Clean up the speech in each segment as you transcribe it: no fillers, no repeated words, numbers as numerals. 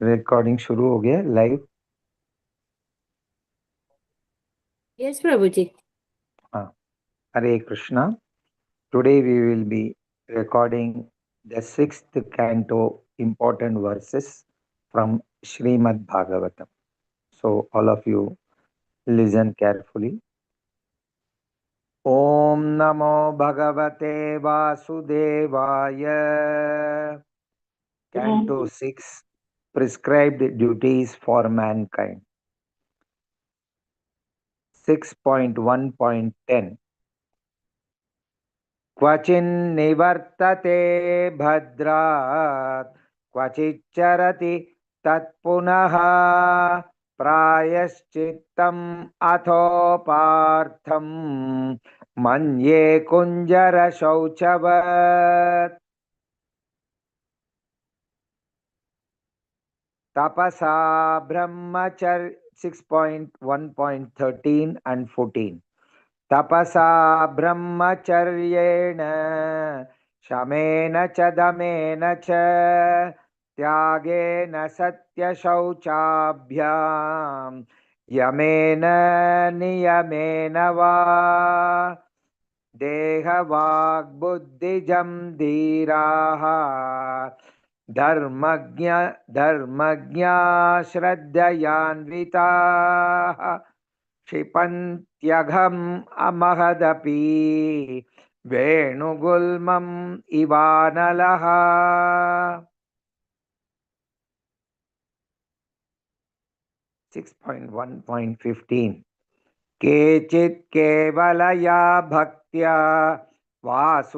Recording शुरू हो गया live. Yes, Prabhuji. हाँ। Hare Krishna. Today we will be recording the sixth canto important verses from Srimad Bhagavatam. So all of you listen carefully. Om Namo Bhagavate Vasudevaya. Canto 6, Prescribed Duties for Mankind. 6.1.10. क्वचिन्निवर्तते भद्रात् क्वचिच्चरति तत्पुनः प्रायश्चित्तम् अथोपार्थम् मन्ये कुञ्जरशौचवत् तपसा ब्रह्मचर्य 6.1.13 and 14. तपसा ब्रह्मचर्येण शमेन च दमेन च त्यागेन सत्यशौचाभ्यां Yemen नियमेन वा देहवाग्बुद्धिजं धीराः धर्मज्ञा श्रद्धयान्विताः क्षिपन्त्यघम् अमहदपि वेणुगुल्मम् इवानलः। 6.1.15. केचित् केवलया भक्त्या वासुदेवपरायणाः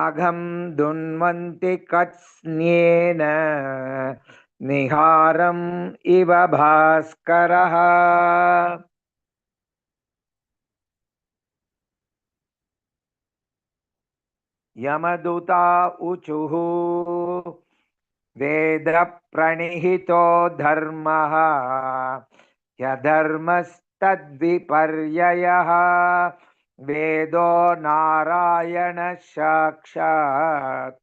अघं दुन्वन्ति कत्स्न्येन निहारम् इव भास्करः। यमदूता ऊचुः वेद प्रणिहितो धर्मः ह्यधर्मस्तद्विपर्ययः वेदो नारायण साक्षात्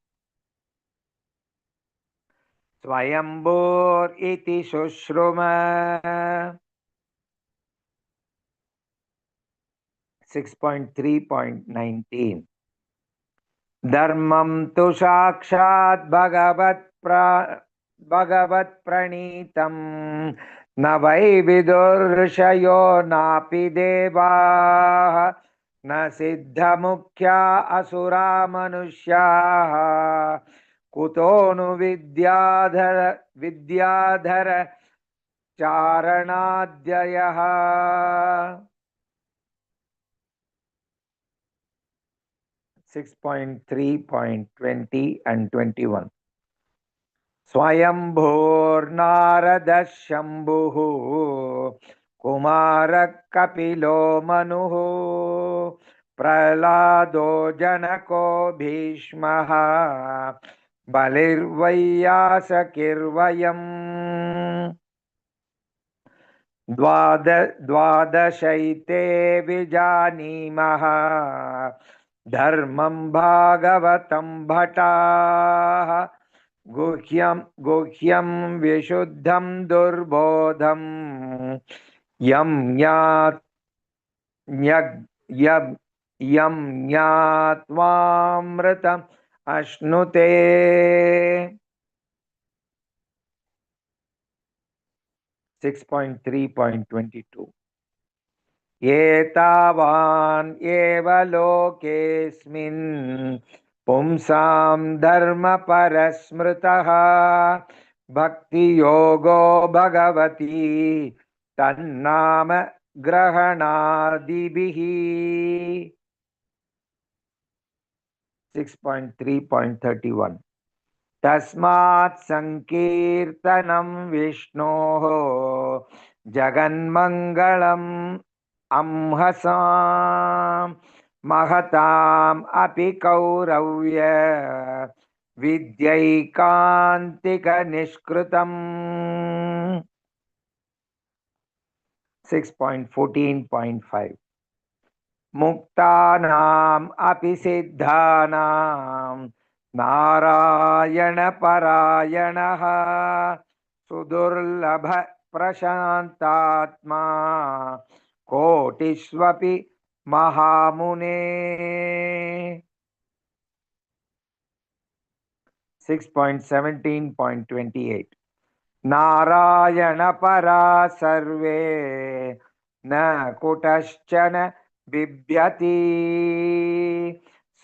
स्वयंभूर् इति शुश्रुम। 6.3.19. धर्मं तु साक्षात् भगवत्प्रणीतं न वै विदुर्षयो नापि देवाः न सिद्धमुख्या असुरा मनुष्याः कुतो नु विद्याधर चारणाद्ययः। 6.3.20 and 21. स्वयंभूर्नारदः शम्भुः कुमारः कपिलो मनुः प्रह्लादो जनको भीष्मः बलिर्वैयासकिर्वयम्। द्वादशैते विजानीमः धर्मं भागवतं भटाः गुह्यं विशुद्धं दुर्बोधं यं ज्ञात्वामृतम् अश्नुते। 6.3.22. एतावान् एव लोकेऽस्मिन् पुंसां धर्मपरस्मृतः भक्तियोगो भगवती तन्नाम ग्रहणादिभिः। 6.3.31. तस्मात् संकीर्तनं विष्णोः जगन्मङ्गलम् अंहसां महताम् अपि कौरव्य विद्यैकान्तिकनिष्कृतम्। 6.14.5. मुक्तानाम् अपि सिद्धानां नारायणपरायणः सुदुर्लभ प्रशान्तात्मा कोटिष्वपि महामुने 6.17.28 नारायणपरा सर्वे न कुतश्चन बिभ्यति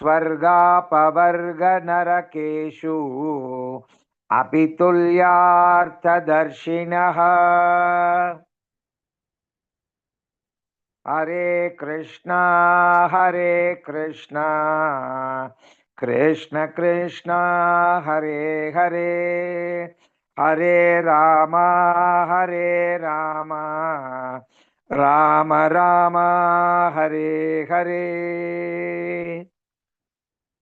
स्वर्गापवर्गनरकेषु अपि तुल्यार्थदर्शिनः हरे कृष्णा कृष्ण कृष्ण हरे हरे हरे राम राम राम हरे हरे